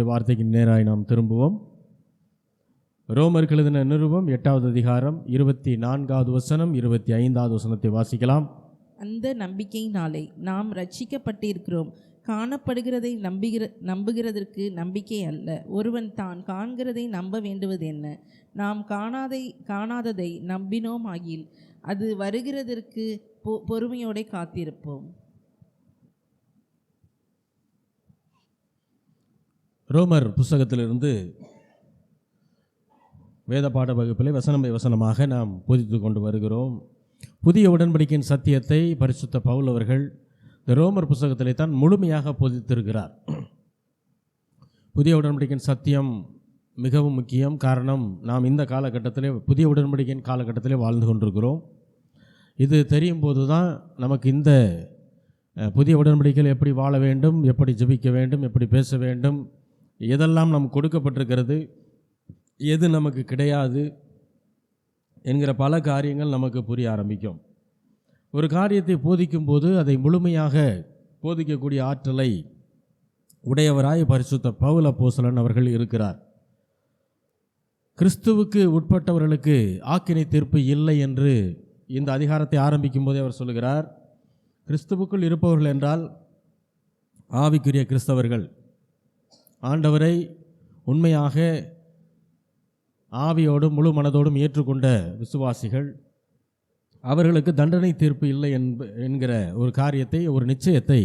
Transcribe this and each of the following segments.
தேவனுடைய வார்த்தைக்கு நேராய் நாம் திரும்புவோம். ரோமருக்கு எழுதின நிருபம் 8வது அதிகாரம் 24வது வசனம் 25வது வசனத்தை வாசிக்கலாம். அந்த நம்பிக்கையினாலே நாம் ரட்சிக்கப்பட்டிருக்கிறோம். காணப்படுகிறதை நம்புகிறதற்கு நம்பிக்கை அல்ல. ஒருவன் தான் காண்கிறதை நம்ப வேண்டுவது என்ன? நாம் காணாததை நம்பினோம் ஆகில் அது வருகிறதற்கு பொறுமையோட காத்திருப்போம். ரோமர் புஸ்தகத்திலிருந்து வேத பாட வகுப்பிலே வசனம் வசனமாக நாம் போதித்து கொண்டு வருகிறோம். புதிய உடன்படிக்கையின் சத்தியத்தை பரிசுத்த பவுல் அவர்கள் இந்த ரோமர் புஸ்தகத்திலே தான் முழுமையாக போதித்திருக்கிறார். புதிய உடன்படிக்கையின் சத்தியம் மிகவும் முக்கியம். காரணம், நாம் இந்த காலகட்டத்திலே புதிய உடன்படிக்கையின் காலகட்டத்திலே வாழ்ந்து கொண்டிருக்கிறோம். இது தெரியும் போது தான் நமக்கு இந்த புதிய உடன்படிக்கையில் எப்படி வாழ வேண்டும், எப்படி ஜெபிக்க வேண்டும், எப்படி பேச வேண்டும், எதெல்லாம் நமக்கு கொடுக்கப்பட்டிருக்கிறது, எது நமக்கு கிடையாது என்கிற பல காரியங்கள் நமக்கு புரிய ஆரம்பிக்கும். ஒரு காரியத்தை போதிக்கும் போது அதை முழுமையாக போதிக்கக்கூடிய ஆற்றலை உடையவராய் பரிசுத்த பவுல் அப்போஸ்தலன் அவர்கள் இருக்கிறார். கிறிஸ்துவுக்கு உட்பட்டவர்களுக்கு ஆக்கினை தீர்ப்பு இல்லை என்று இந்த அதிகாரத்தை ஆரம்பிக்கும் போதே அவர் சொல்லுகிறார். கிறிஸ்துவுக்குள் இருப்பவர்கள் என்றால் ஆவிக்குரிய கிறிஸ்தவர்கள், ஆண்டவரை உண்மையாக ஆவியோடும் முழு மனதோடும் ஏற்றுக்கொண்ட விசுவாசிகள், அவர்களுக்கு தண்டனை தீர்ப்பு இல்லை என்கிற ஒரு காரியத்தை, ஒரு நிச்சயத்தை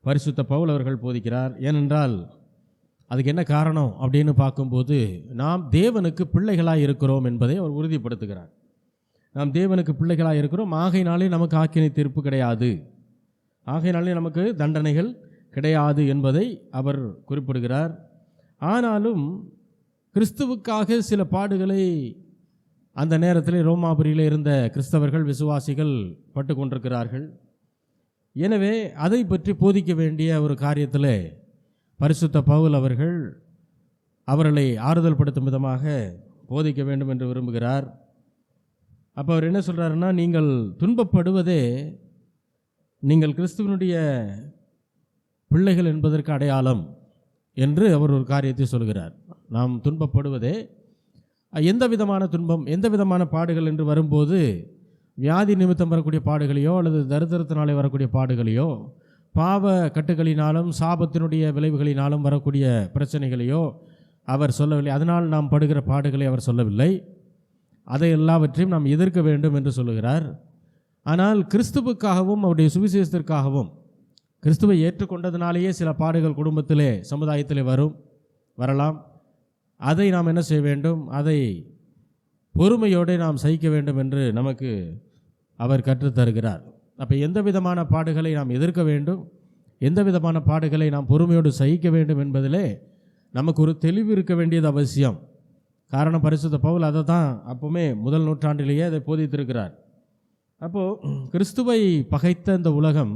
பரிசுத்த பவுல் அவர்கள் போதிக்கிறார். ஏனென்றால் அதுக்கு என்ன காரணம் அப்படின்னு பார்க்கும்போது, நாம் தேவனுக்கு பிள்ளைகளாக இருக்கிறோம் என்பதை அவர் உறுதிப்படுத்துகிறார். நாம் தேவனுக்கு பிள்ளைகளாக இருக்கிறோம், ஆகையினாலே நமக்கு ஆக்கினை தீர்ப்பு கிடையாது, ஆகையினாலே நமக்கு தண்டனைகள் கிடையாது என்பதை அவர் குறிப்பிடுகிறார். ஆனாலும் கிறிஸ்துவுக்காக சில பாடுகளை அந்த நேரத்தில் ரோமாபுரியில் இருந்த கிறிஸ்தவர்கள், விசுவாசிகள் பட்டு கொண்டிருக்கிறார்கள். எனவே அதை பற்றி போதிக்க வேண்டிய ஒரு காரியத்தில் பரிசுத்த பவுல் அவர்கள் அவர்களை ஆறுதல் படுத்தும் விதமாக போதிக்க வேண்டும் என்று விரும்புகிறார். அப்போ அவர் என்ன சொல்கிறாருன்னா, நீங்கள் துன்பப்படுவதே நீங்கள் கிறிஸ்துவனுடைய பிள்ளைகள் என்பதற்கு அடையாளம் என்று அவர் ஒரு காரியத்தை சொல்கிறார். நாம் துன்பப்படுவதே எந்த விதமான துன்பம், எந்த விதமான பாடுகள் என்று வரும்போது, வியாதி நிமித்தம் வரக்கூடிய பாடுகளையோ அல்லது தரித்திரத்தினாலே வரக்கூடிய பாடுகளையோ, பாவ கட்டுகளினாலும் சாபத்தினுடைய விளைவுகளினாலும் வரக்கூடிய பிரச்சனைகளையோ அவர் சொல்லவில்லை. அதனால் நாம் படுகிற பாடுகளை அவர் சொல்லவில்லை. அதை எல்லாவற்றையும் நாம் எதிர்க்க வேண்டும் என்று சொல்லுகிறார். ஆனால் கிறிஸ்துவுக்காகவும் அவருடைய சுவிசேஷத்திற்காகவும், கிறிஸ்துவை ஏற்றுக்கொண்டதினாலேயே சில பாடுகள் குடும்பத்திலே, சமுதாயத்திலே வரலாம். அதை நாம் என்ன செய்ய வேண்டும்? அதை பொறுமையோடு நாம் சகிக்க வேண்டும் என்று நமக்கு அவர் கற்றுத்தருகிறார். அப்போ எந்த விதமான பாடுகளை நாம் எதிர்க்க வேண்டும், எந்த விதமான பாடுகளை நாம் பொறுமையோடு சகிக்க வேண்டும் என்பதிலே நமக்கு ஒரு தெளிவு இருக்க வேண்டியது அவசியம். காரணம், பரிசுத்த பவுல் அதை தான் அப்போவுமே முதல் நூற்றாண்டிலேயே அதை போதித்திருக்கிறார். அப்போது கிறிஸ்துவை பகைத்த இந்த உலகம்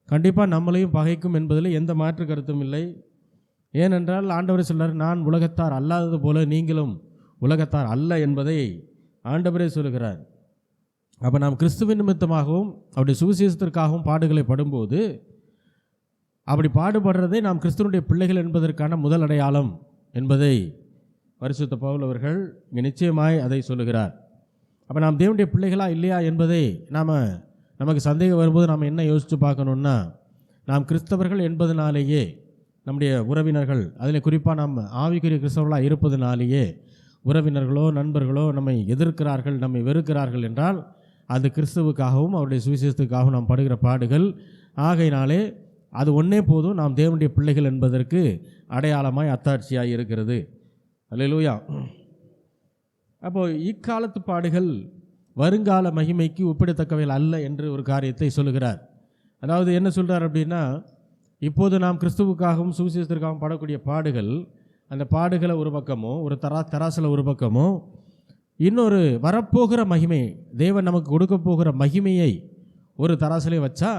கண்டிப்பாக நம்மளையும் பகைக்கும் என்பதில் எந்த மாற்று கருத்தும் இல்லை. ஏனென்றால் ஆண்டவரே சொல்கிறார், நான் உலகத்தார் அல்லாதது போல நீங்களும் உலகத்தார் அல்ல என்பதை ஆண்டவரே சொல்கிறார். அப்போ நாம் கிறிஸ்துவின் நிமித்தமாகவும் அவருடைய சுவிசேஷத்திற்காகவும் பாடுகளை படும்போது, அப்படி பாடுபடுறதை நாம் கிறிஸ்துவனுடைய பிள்ளைகள் என்பதற்கான முதல் அடையாளம் என்பதை பரிசுத்த பவுல் அவர்கள் இங்கே நிச்சயமாய் அதை சொல்லுகிறார். அப்போ நாம் தேவனுடைய பிள்ளைகளா இல்லையா என்பதை நமக்கு சந்தேகம் வரும்போது நாம் என்ன யோசித்து பார்க்கணுன்னா, நாம் கிறிஸ்தவர்கள் என்பதனாலேயே நம்முடைய உறவினர்கள், அதில் குறிப்பாக நாம் ஆவிக்குரிய கிறிஸ்தவர்களாக இருப்பதனாலேயே உறவினர்களோ நண்பர்களோ நம்மை எதிர்க்கிறார்கள், நம்மை வெறுக்கிறார்கள் என்றால் அது கிறிஸ்துவுக்காகவும் அவருடைய சுவிசேஷத்துக்காகவும் நாம் படுகிற பாடுகள். ஆகையினாலே அது ஒன்றே போதும் நாம் தேவனுடைய பிள்ளைகள் என்பதற்கு அடையாளமாய் அத்தாட்சியாய் இருக்கிறது. அல்லேலூயா. அப்போது இக்காலத்து பாடுகள் வருங்கால மகிமைக்கு ஒப்பிடத்தக்கவைகள் அல்ல என்று ஒரு காரியத்தை சொல்லுகிறார். அதாவது என்ன சொல்கிறார் அப்படின்னா, இப்போது நாம் கிறிஸ்துவுக்காகவும் சுவிசேஷத்திற்காகவும் படக்கூடிய பாடுகள், அந்த பாடுகளை ஒரு பக்கமோ, ஒரு தராசில் ஒரு பக்கமோ, இன்னொரு வரப்போகிற மகிமை, தேவன் நமக்கு கொடுக்க போகிற மகிமையை ஒரு தராசிலே வச்சா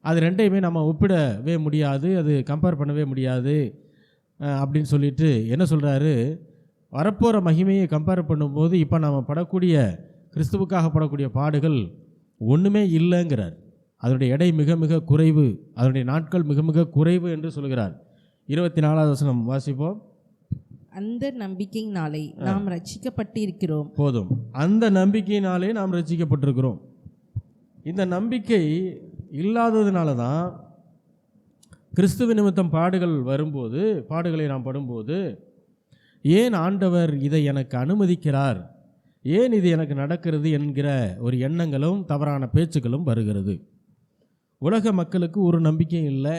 அது ரெண்டையுமே நம்ம ஒப்பிடவே முடியாது, அது கம்பேர் பண்ணவே முடியாது அப்படின்னு சொல்லிட்டு என்ன சொல்கிறாரு, வரப்போகிற மகிமையை கம்பேர் பண்ணும்போது இப்போ நாம் படக்கூடிய கிறிஸ்துவுக்காக படக்கூடிய பாடுகள் ஒன்றுமே இல்லைங்கிறார். அதனுடைய எடை மிக மிக குறைவு, அதனுடைய நாட்கள் மிக மிக குறைவு என்று சொல்கிறார். 24வது வசனம் வாசிப்போம். அந்த நம்பிக்கையினாலே நாம் ரட்சிக்கப்பட்டிருக்கிறோம். போதும். அந்த நம்பிக்கையினாலே நாம் ரட்சிக்கப்பட்டிருக்கிறோம். இந்த நம்பிக்கை இல்லாததுனால தான் கிறிஸ்துவ நிமித்தம் பாடுகளை நாம் படும்போது ஏன் ஆண்டவர் இதை எனக்கு அனுமதிக்கிறார், ஏன் இது எனக்கு நடக்கிறது என்கிற ஒரு எண்ணங்களும் தவறான பேச்சுக்களும் வருகிறது. உலக மக்களுக்கு ஒரு நம்பிக்கையும் இல்லை.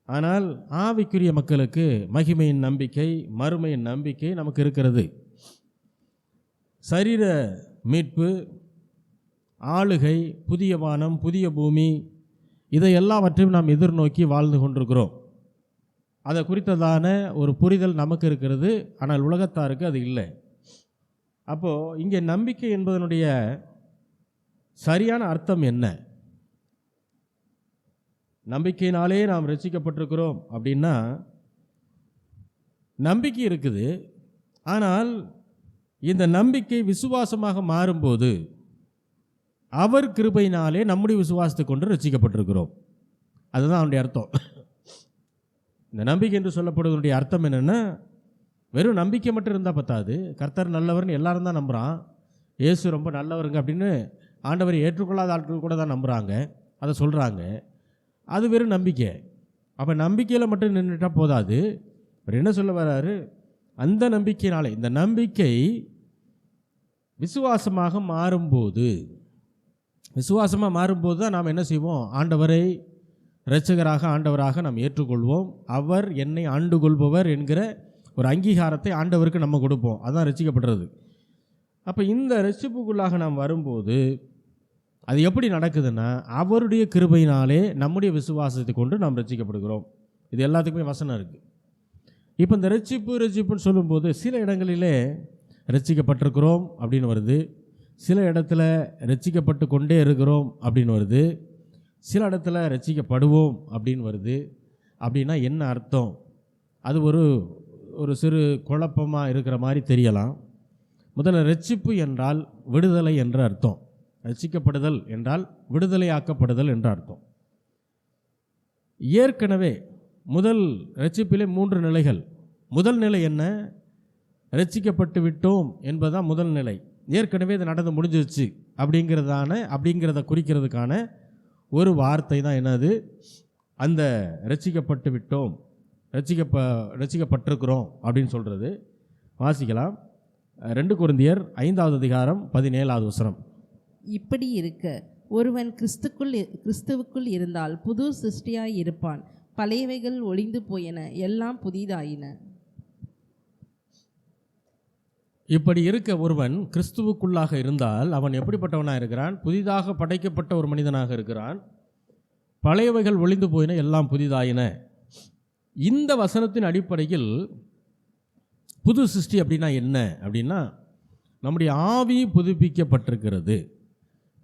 ஆனால் ஆவிக்குரிய மக்களுக்கு மகிமையின் நம்பிக்கை, மறுமையின் நம்பிக்கை நமக்கு இருக்கிறது. சரீர மீட்பு, ஆளுகை, புதிய வானம், புதிய பூமி, இதை எல்லாவற்றையும் நாம் எதிர்நோக்கி வாழ்ந்து கொண்டிருக்கிறோம். அதை குறித்ததான ஒரு புரிதல் நமக்கு இருக்கிறது. ஆனால் உலகத்தாருக்கு அது இல்லை. அப்போது இங்கே நம்பிக்கை என்பதனுடைய சரியான அர்த்தம் என்ன? நம்பிக்கையினாலே நாம் ரட்சிக்கப்பட்டிருக்கிறோம் அப்படின்னா, நம்பிக்கை இருக்குது. ஆனால் இந்த நம்பிக்கை விசுவாசமாக மாறும்போது அவர் கிருபையினாலே நம்முடைய விசுவாசத்தை கொண்டு ரட்சிக்கப்பட்டிருக்கிறோம். அதுதான் அவனுடைய அர்த்தம். இந்த நம்பிக்கை என்று சொல்லப்படுவதனுடைய அர்த்தம் என்னென்னா, வெறும் நம்பிக்கை மட்டும் இருந்தால் பத்தாது. கர்த்தர் நல்லவர்னு எல்லாரும் தான் நம்புகிறான். இயேசு ரொம்ப நல்லவருங்க அப்படின்னு ஆண்டவரை ஏற்றுக்கொள்ளாத ஆட்கள் கூட தான் நம்புகிறாங்க, அதை சொல்கிறாங்க. அது வெறும் நம்பிக்கை. அப்போ நம்பிக்கையில் மட்டும் நின்றுட்டால் போதாது. அவர் என்ன சொல்ல வர்றாரு? அந்த நம்பிக்கையினாலே, இந்த நம்பிக்கை விசுவாசமாக மாறும்போது தான் நாம் என்ன செய்வோம்? ஆண்டவரை இரட்சகராக, ஆண்டவராக நாம் ஏற்றுக்கொள்வோம். அவர் என்னை ஆண்டு கொள்பவர் என்கிற ஒரு அங்கீகாரத்தை ஆண்டவருக்கு நம்ம கொடுப்போம். அதுதான் ரட்சிக்கப்படுறது. அப்போ இந்த ரட்சிப்புக்குள்ளாக நாம் வரும்போது அது எப்படி நடக்குதுன்னா, அவருடைய கிருபையினாலே நம்முடைய விசுவாசத்தை கொண்டு நாம் ரட்சிக்கப்படுகிறோம். இது எல்லாத்துக்குமே வசனம் இருக்குது. இப்போ இந்த ரட்சிப்புன்னு சொல்லும்போது சில இடங்களிலே ரட்சிக்கப்பட்டிருக்கிறோம் அப்படின்னு வருது, சில இடத்துல ரட்சிக்கப்பட்டு கொண்டே இருக்கிறோம் அப்படின்னு வருது, சில இடத்துல ரட்சிக்கப்படுவோம் அப்படின்னு வருது. அப்படின்னா என்ன அர்த்தம்? அது ஒரு சிறு குழப்பமாக இருக்கிற மாதிரி தெரியலாம். முதல்ல ரட்சிப்பு என்றால் விடுதலை என்ற அர்த்தம். ரட்சிக்கப்படுதல் என்றால் விடுதலையாக்கப்படுதல் என்ற அர்த்தம். ஏற்கனவே முதல் ரட்சிப்பிலே 3 நிலைகள். முதல் நிலை என்ன? ரட்சிக்கப்பட்டு விட்டோம் என்பதுதான் முதல் நிலை. ஏற்கனவே இது நடந்து முடிஞ்சிருச்சு அப்படிங்கிறத குறிக்கிறதுக்கான ஒரு வார்த்தை தான் என்னது? அந்த ரட்சிக்கப்பட்டு விட்டோம், ரட்சிக்கப்பட்டிருக்கிறோம் அப்படின்னு சொல்கிறது. வாசிக்கலாம். 2 கொரிந்தியர் 5வது அதிகாரம் 17வது வசனம். இப்படி இருக்க ஒருவன் கிறிஸ்துவுக்குள் இருந்தால் புது சிருஷ்டியாய் இருப்பான். பழையவைகள் ஒளிந்து போயின, எல்லாம் புதிதாயின. இப்படி இருக்க ஒருவன் கிறிஸ்துவுக்குள்ளாக இருந்தால் அவன் எப்படிப்பட்டவனாக இருக்கிறான்? புதிதாக படைக்கப்பட்ட ஒரு மனிதனாக இருக்கிறான். பழையவைகள் ஒளிந்து போயின, எல்லாம் புதிதாயின. இந்த வசனத்தின் அடிப்படையில் புது சிருஷ்டி அப்படின்னா என்ன அப்படின்னா, நம்முடைய ஆவி புதுப்பிக்கப்பட்டிருக்கிறது.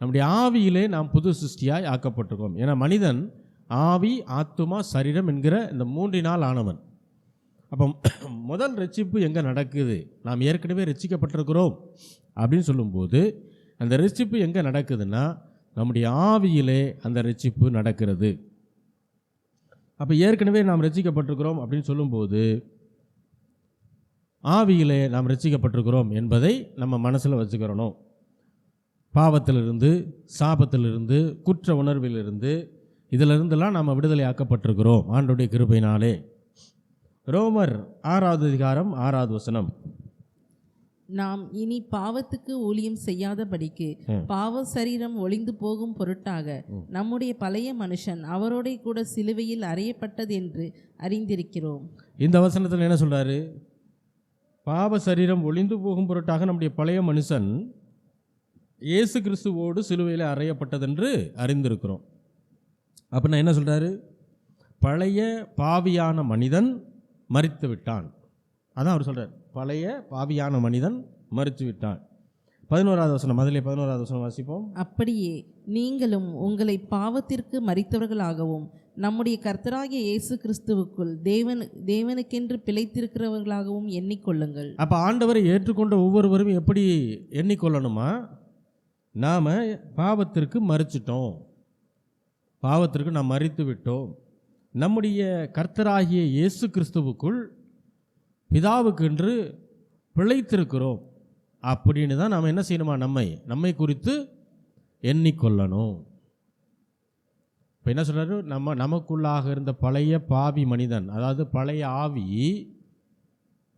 நம்முடைய ஆவியிலே நாம் புது சிருஷ்டியாய் ஆக்கப்பட்டிருக்கோம். ஏன்னா மனிதன் ஆவி, ஆத்துமா, சரீரம் என்கிற இந்த 3 ஆனவன். அப்போ முதல் ரட்சிப்பு எங்கே நடக்குது? நாம் ஏற்கனவே ரட்சிக்கப்பட்டிருக்கிறோம் அப்படின்னு சொல்லும்போது அந்த ரட்சிப்பு எங்கே நடக்குதுன்னா நம்முடைய ஆவியிலே அந்த ரட்சிப்பு நடக்கிறது. அப்போ ஏற்கனவே நாம் ரட்சிக்கப்பட்டிருக்கிறோம் அப்படின்னு சொல்லும்போது ஆவியிலே நாம் ரட்சிக்கப்பட்டிருக்கிறோம் என்பதை நம்ம மனசில் வச்சுக்கிறணும். பாவத்திலிருந்து, சாபத்திலிருந்து, குற்ற உணர்விலிருந்து, இதிலிருந்தெல்லாம் நாம் விடுதலை ஆக்கப்பட்டிருக்கிறோம் ஆண்டவருடைய கிருபையினாலே. ரோமர் 6வது அதிகாரம் 6வது வசனம். நாம் இனி பாவத்துக்கு ஊழியம் செய்யாதபடிக்கு பாவ சரீரம் ஒளிந்து போகும் பொருட்டாக நம்முடைய பழைய மனுஷன் அவரோட கூட சிலுவையில் அறையப்பட்டது என்று அறிந்திருக்கிறோம். இந்த வசனத்தில் என்ன சொல்றாரு? பாவ சரீரம் ஒளிந்து போகும் பொருட்டாக நம்முடைய பழைய மனுஷன் இயேசு கிறிஸ்துவோடு சிலுவையில் அறையப்பட்டதென்று அறிந்திருக்கிறோம். அப்படின்னா என்ன சொல்றாரு? பழைய பாவியான மனிதன் மரித்து விட்டான். அதான் அவர் சொல்றார், பழைய பாவியான மனிதன் மரித்து விட்டான். 11வது வசனம், அதிலே 11வது வசனம் வாசிப்போம். அப்படியே நீங்களும் உங்களை பாவத்திற்கு மரித்தவர்களாகவும் நம்முடைய கர்த்தராகிய இயேசு கிறிஸ்துவுக்குள் தேவனுக்கென்று பிழைத்திருக்கிறவர்களாகவும் எண்ணிக்கொள்ளுங்கள். அப்போ ஆண்டவரை ஏற்றுக்கொண்ட ஒவ்வொருவரும் எப்படி எண்ணிக்கொள்ளணுமா? நாம் பாவத்திற்கு மரிச்சிட்டோம், பாவத்திற்கு நாம் மரித்து விட்டோம், நம்முடைய கர்த்தராகிய இயேசு கிறிஸ்துவுக்குள் பிதாவுக்கென்று பிழைத்திருக்கிறோம் அப்படின்னு தான் நாம் என்ன செய்யணுமா, நம்மை குறித்து எண்ணிக்கொள்ளணும். இப்போ என்ன சொல்கிறாரு, நமக்குள்ளாக இருந்த பழைய பாவி மனிதன், அதாவது பழைய ஆவி,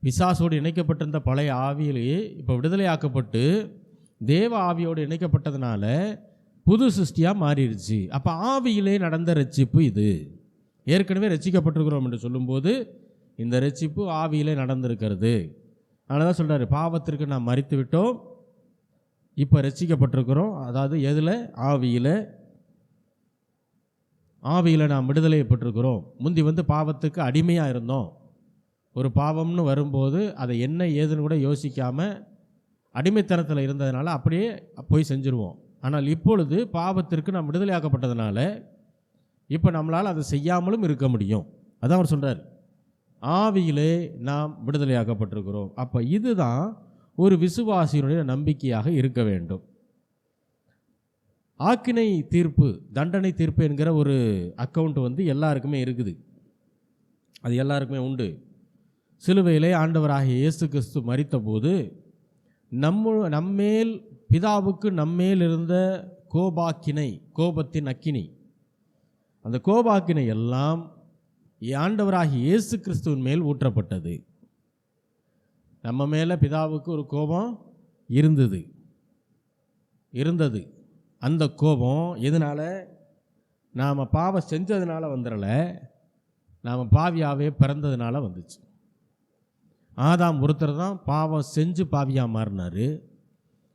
பிசாசோடு இணைக்கப்பட்டிருந்த பழைய ஆவியிலேயே இப்போ விடுதலையாக்கப்பட்டு தேவ ஆவியோடு இணைக்கப்பட்டதுனால புது சிருஷ்டியாக மாறிடுச்சு. அப்போ ஆவியிலே நடந்த ரட்சிப்பு இது. ஏற்கனவே ரட்சிக்கப்பட்டிருக்கிறோம் என்று சொல்லும்போது இந்த ரட்சிப்பு ஆவியிலே நடந்திருக்கிறது. அதனால தான் சொல்கிறாரு, பாவத்திற்கு நாம் மரித்து விட்டோம், இப்போ ரட்சிக்கப்பட்டிருக்கிறோம். அதாவது எதில்? ஆவியில் நாம் விடுதலைப்பட்டிருக்கிறோம். முந்தி பாவத்துக்கு அடிமையாக இருந்தோம். ஒரு பாவம்னு வரும்போது அதை என்ன ஏதுன்னு கூட யோசிக்காமல் அடிமைத்தனத்தில் இருந்ததுனால அப்படியே போய் செஞ்சுருவோம். ஆனால் இப்பொழுது பாவத்திற்கு நாம் விடுதலையாக்கப்பட்டதுனால இப்போ நம்மளால் அதை செய்யாமலும் இருக்க முடியும். அதான் அவர் சொல்கிறார், ஆவியிலே நாம் விடுதலையாக்கப்பட்டிருக்கிறோம். அப்போ இதுதான் ஒரு விசுவாசியினுடைய நம்பிக்கையாக இருக்க வேண்டும். ஆக்கினை தீர்ப்பு, தண்டனை தீர்ப்பு என்கிற ஒரு அக்கௌண்ட் எல்லாருக்குமே இருக்குது. அது எல்லாருக்குமே உண்டு. சிலுவையிலே ஆண்டவராகிய இயேசு கிறிஸ்து மரித்த போது நம்மேல், பிதாவுக்கு நம்மேல் இருந்த கோபாக்கினை, கோபத்தின் அக்கினி, அந்த கோபாக்கினை எல்லாம் ஆண்டவராகிய இயேசு கிறிஸ்துவின் மேல் ஊற்றப்பட்டது. நம்ம மேலே பிதாவுக்கு ஒரு கோபம் இருந்தது. அந்த கோபம் எதனால்? நாம் பாவம் செஞ்சதுனால வந்துடல, நாம் பாவியாகவே பிறந்ததுனால வந்துச்சு. ஆதாம் ஒருத்தர் தான் பாவம் செஞ்சு பாவியாக மாறினார்.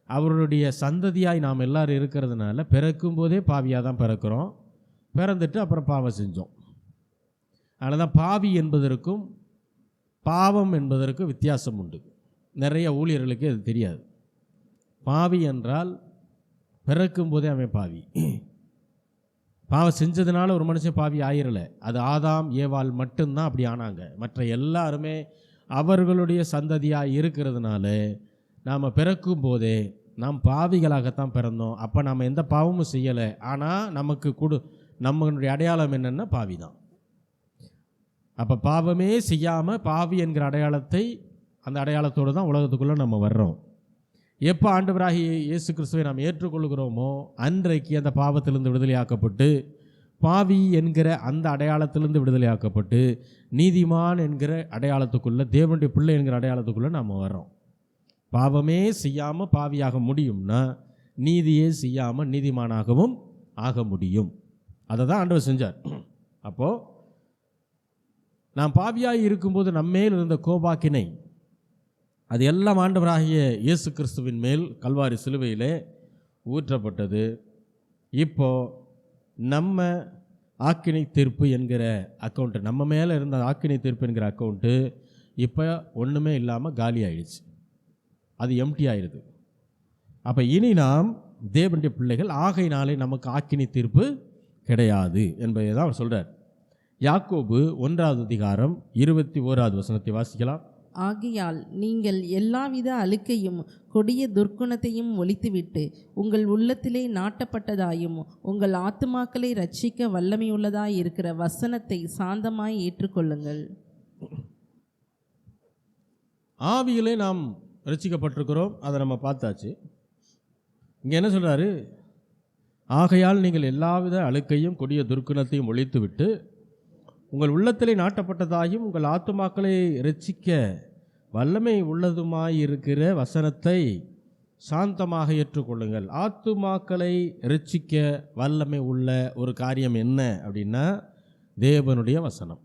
அவருடைய சந்ததியாய் நாம் எல்லோரும் இருக்கிறதுனால பிறக்கும் போதே பாவியாக தான் பிறக்கிறோம். பிறந்துட்டு அப்புறம் பாவம் செஞ்சோம். அதனால தான் பாவி என்பதற்கும் பாவம் என்பதற்கும் வித்தியாசம் உண்டு. நிறைய ஊழியர்களுக்கு அது தெரியாது. பாவி என்றால் பிறக்கும் போதே அவன் பாவி. பாவம் செஞ்சதுனால ஒரு மனுஷன் பாவி ஆயிரலை. அது ஆதாம் ஏவாள் மட்டும்தான் அப்படி ஆனாங்க. மற்ற எல்லாருமே அவர்களுடைய சந்ததியாக இருக்கிறதுனால நாம் பிறக்கும் போதே நாம் பாவிகளாகத்தான் பிறந்தோம். அப்போ நாம் எந்த பாவமும் செய்யலை. ஆனால் நம்மளுடைய அடையாளம் என்னென்னா பாவி தான். அப்போ பாவமே செய்யாமல் பாவி என்கிற அடையாளத்தை, அந்த அடையாளத்தோடு தான் உலகத்துக்குள்ளே நம்ம வர்றோம். எப்போ ஆண்டவராகிய இயேசு கிறிஸ்துவை நாம் ஏற்றுக்கொள்கிறோமோ அன்றைக்கு அந்த பாவத்திலிருந்து விடுதலையாக்கப்பட்டு பாவி என்கிற அந்த அடையாளத்திலிருந்து விடுதலையாக்கப்பட்டு நீதிமான் என்கிற அடையாளத்துக்குள்ளே, தேவனுடைய பிள்ளை என்கிற அடையாளத்துக்குள்ளே நாம் வர்றோம். பாவமே செய்யாமல் பாவியாக முடியும்னா நீதியே செய்யாமல் நீதிமானாகவும் ஆக முடியும். அதை தான் ஆண்டவர் செஞ்சார். அப்போது நாம் பாவியாக இருக்கும்போது நம்மேல் இருந்த கோபாக்கினை அது எல்லாம் ஆண்டவராகிய இயேசு கிறிஸ்துவின் மேல் கல்வாரி சிலுவையிலே ஊற்றப்பட்டது. இப்போது நம்ம ஆக்கினை தீர்ப்பு என்கிற அக்கௌண்ட்டு, நம்ம மேலே இருந்த ஆக்கினை தீர்ப்பு என்கிற அக்கௌண்ட்டு இப்போ ஒன்றுமே இல்லாமல் காலி ஆயிடுச்சு. அது எம்டி ஆயிடுது. அப்போ இனி நாம் தேவனுடைய பிள்ளைகள், ஆகையினாலே நமக்கு ஆக்கினை தீர்ப்பு கிடையாது என்பதை தான் அவர் சொல்கிறார். யாக்கோபு 1:21 வாசிக்கலாம். ஆகையால் நீங்கள் எல்லாவித அழுக்கையும் கொடிய துர்க்குணத்தையும் ஒழித்துவிட்டு உங்கள் உள்ளத்திலே நாட்டப்பட்டதாயும் உங்கள் ஆத்துமாக்களை ரட்சிக்க வல்லமையுள்ளதாய் இருக்கிற வசனத்தை சாந்தமாய் ஏற்றுக்கொள்ளுங்கள். ஆவியிலே நாம் ரட்சிக்கப்பட்டிருக்கிறோம், அதை நம்ம பார்த்தாச்சு. இங்கே என்ன சொல்கிறாரு? ஆகையால் நீங்கள் எல்லாவித அழுக்கையும் கொடிய துர்க்குணத்தையும் ஒழித்துவிட்டு உங்கள் உள்ளத்திலே நாட்டப்பட்டதாயும் உங்கள் ஆத்துமாக்களை ரட்சிக்க வல்லமை உள்ளதுமாயிருக்கிற வசனத்தை சாந்தமாக ஏற்றுக்கொள்ளுங்கள். ஆத்துமாக்களை ரட்சிக்க வல்லமை உள்ள ஒரு காரியம் என்ன அப்படின்னா தேவனுடைய வசனம்.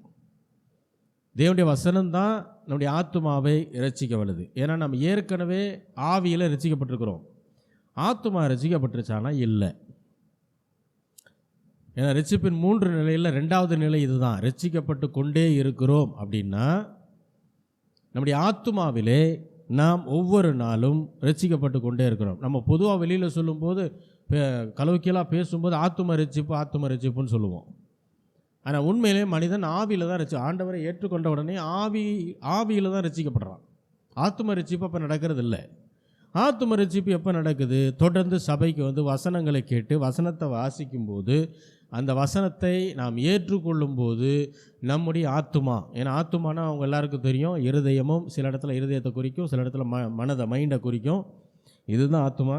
தேவனுடைய வசனம்தான் நம்முடைய ஆத்துமாவை ரட்சிக்க வல்லது. ஏன்னா நம்ம ஏற்கனவே ஆவியில் ரட்சிக்கப்பட்டிருக்கிறோம். ஆத்துமா ரட்சிக்கப்பட்டுருச்சானா இல்லை. ஏன்னா ரட்சிப்பின் 3 நிலையில் 2வது நிலை இதுதான். ரட்சிக்கப்பட்டு கொண்டே இருக்கிறோம் அப்படின்னா நம்முடைய ஆத்துமாவிலே நாம் ஒவ்வொரு நாளும் ரட்சிக்கப்பட்டு கொண்டே இருக்கிறோம். நம்ம பொதுவாக வெளியில் சொல்லும்போது கலவுக்கியலாக பேசும்போது ஆத்தும ரட்சிப்புன்னு சொல்லுவோம். ஆனால் உண்மையிலே மனிதன் ஆவியில் தான் ஆண்டவரை ஏற்றுக்கொண்ட உடனே ஆவியில் தான் ரட்சிக்கப்படுறான். ஆத்தும ரட்சிப்பு அப்போ நடக்கிறது இல்லை. ஆத்தும ரட்சிப்பு எப்போ நடக்குது? தொடர்ந்து சபைக்கு வசனங்களை கேட்டு வசனத்தை வாசிக்கும்போது அந்த வசனத்தை நாம் ஏற்றுக்கொள்ளும்போது நம்முடைய ஆத்துமா, ஏன்னா ஆத்துமானா அவங்க எல்லாருக்கும் தெரியும், இருதயமும் சில இடத்துல இருதயத்தை குறிக்கும், சில இடத்துல மனதை மைண்டை குறிக்கும். இதுதான் ஆத்துமா.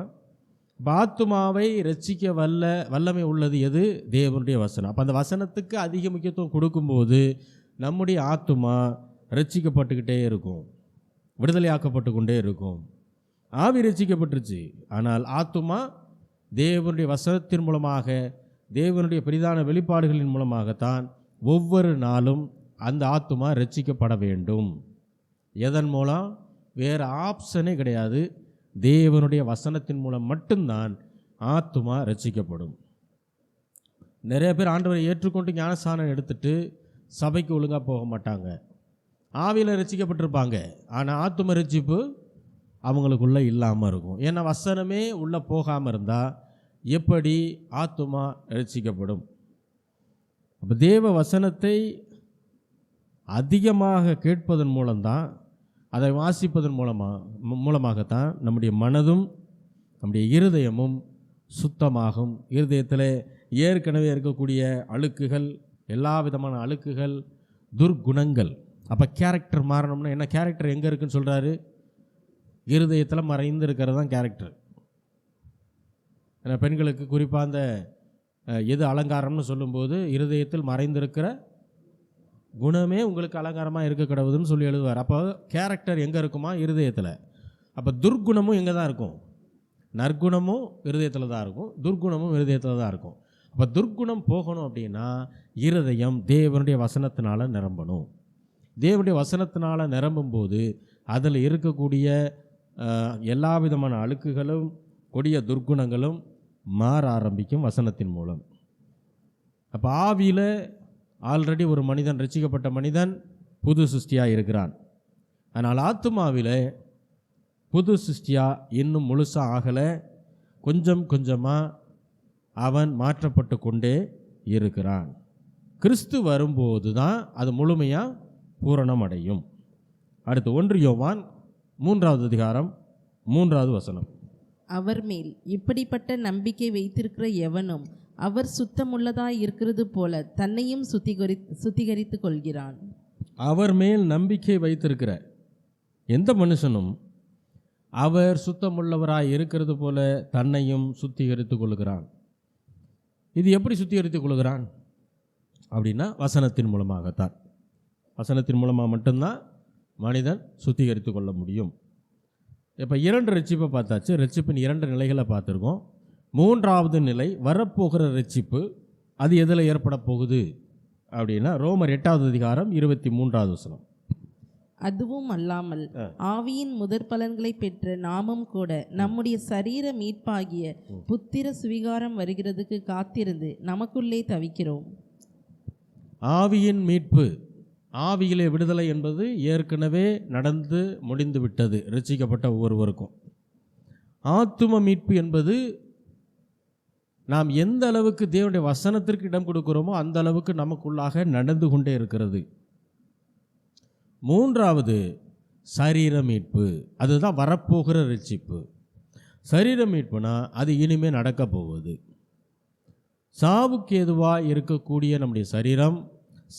இப்போ ஆத்துமாவை ரட்சிக்க வல்லமை உள்ளது எது? தேவனுடைய வசனம். அப்போ அந்த வசனத்துக்கு அதிக முக்கியத்துவம் கொடுக்கும்போது நம்முடைய ஆத்துமா ரட்சிக்கப்பட்டுக்கிட்டே இருக்கும், விடுதலையாக்கப்பட்டு கொண்டே இருக்கும். ஆவி ரட்சிக்கப்பட்டுருச்சு, ஆனால் ஆத்துமா தேவனுடைய வசனத்தின் மூலமாக, தேவனுடைய பெரிதான வெளிப்பாடுகளின் மூலமாகத்தான் ஒவ்வொரு நாளும் அந்த ஆத்துமா ரட்சிக்கப்பட வேண்டும். எதன் மூலம்? வேறு ஆப்ஷனே கிடையாது. தேவனுடைய வசனத்தின் மூலம் மட்டும்தான் ஆத்துமா ரட்சிக்கப்படும். நிறைய பேர் ஆண்டவரை ஏற்றுக்கொண்டு ஞானஸ்நானம் எடுத்துட்டு சபைக்கு ஒழுங்காக போக மாட்டாங்க. ஆவியில் ரட்சிக்கப்பட்டிருப்பாங்க, ஆனால் ஆத்தும ரட்சிப்பு அவங்களுக்குள்ளே இல்லாமல் இருக்கும். ஏன்னா வசனமே உள்ளே போகாமல் இருந்தால் எப்படி ஆத்துமா ரட்சிக்கப்படும்? அப்போ தேவ வசனத்தை அதிகமாக கேட்பதன் மூலம்தான், அதை வாசிப்பதன் மூலமாகத்தான் நம்முடைய மனதும் நம்முடைய இருதயமும் சுத்தமாகும். இருதயத்தில் ஏற்கனவே இருக்கக்கூடிய அழுக்குகள், எல்லா விதமான அழுக்குகள், துர்குணங்கள். அப்போ கேரக்டர் மாறணும்னா என்ன? கேரக்டர் எங்கே இருக்குன்னு சொல்கிறாரு? இருதயத்தில் மறைந்து இருக்கிறது தான் கேரக்டர். ஏன்னா பெண்களுக்கு குறிப்பாக அந்த எது அலங்காரம்னு சொல்லும்போது இருதயத்தில் மறைந்திருக்கிற குணமே உங்களுக்கு அலங்காரமாக இருக்க கிடவுதுன்னு சொல்லி எழுதுவார். அப்போ கேரக்டர் எங்கே இருக்குமா? இருதயத்தில். அப்போ துர்குணமும் எங்கே தான் இருக்கும்? நற்குணமும் இருதயத்தில் தான் இருக்கும், துர்குணமும் இருதயத்தில் தான் இருக்கும். அப்போ துர்குணம் போகணும் அப்படின்னா இருதயம் தேவனுடைய வசனத்தினால் நிரம்பணும். தேவனுடைய வசனத்தினால் நிரம்பும்போது அதில் இருக்கக்கூடிய எல்லா விதமான அழுக்குகளும் கொடிய துர்குணங்களும் மாற ஆரம்பிக்கும் வசனத்தின் மூலம். அப்போ ஆவியில் ஆல்ரெடி ஒரு மனிதன், ரட்சிக்கப்பட்ட மனிதன் புது சிருஷ்டியாக இருக்கிறான். ஆனால் ஆத்துமாவில் புது சிருஷ்டியாக இன்னும் முழுசாக ஆகலை. கொஞ்சம் கொஞ்சமாக அவன் மாற்றப்பட்டு கொண்டே இருக்கிறான். கிறிஸ்து வரும்போது தான் அது முழுமையாக பூரணம் அடையும். அடுத்து 1 யோவான் 3வது அதிகாரம் 3வது வசனம். அவர் மேல் இப்படிப்பட்ட நம்பிக்கை வைத்திருக்கிற எவனும் அவர் சுத்தமுள்ளதாய் இருக்கிறது போல தன்னையும் சுத்திகரித்து கொள்கிறான். அவர் மேல் நம்பிக்கை வைத்திருக்கிற எந்த மனுஷனும் அவர் சுத்தமுள்ளவராய் இருக்கிறது போல தன்னையும் சுத்திகரித்து கொள்கிறான். இது எப்படி சுத்திகரித்து கொள்கிறான் அப்படின்னா வசனத்தின் மூலமாகத்தான். வசனத்தின் மூலமாக மட்டும்தான் மனிதன் சுத்திகரித்து கொள்ள முடியும். இப்போ 2 ரட்சிப்பை பார்த்தாச்சு. ரட்சிப்பின் 2 நிலைகளை பார்த்துருக்கோம். 3வது நிலை வரப்போகிற ரட்சிப்பு. அது எதில் ஏற்பட போகுது அப்படின்னா ரோமர் 8வது அதிகாரம் 23வது வசனம். அதுவும் அல்லாமல் ஆவியின் முதற் பலன்களை பெற்ற நாமும் கூட நம்முடைய சரீர மீட்பாகிய புத்திர சுவிகாரம் வருகிறதுக்கு காத்திருந்து நமக்குள்ளே தவிக்கிறோம். ஆவியின் மீட்பு, ஆவியிலே விடுதலை என்பது ஏற்கனவே நடந்து முடிந்து விட்டது ரட்சிக்கப்பட்ட ஒவ்வொருவருக்கும். ஆத்தும மீட்பு என்பது நாம் எந்த அளவுக்கு தேவனுடைய வசனத்திற்கு இடம் கொடுக்கிறோமோ அந்த அளவுக்கு நமக்குள்ளாக நடந்து கொண்டே இருக்கிறது. 3வது சரீர மீட்பு, அதுதான் வரப்போகிற ரட்சிப்பு. சரீர மீட்புனா அது இனிமே நடக்க போகுது. சாவுக்கு ஏதுவாக இருக்கக்கூடிய நம்முடைய சரீரம்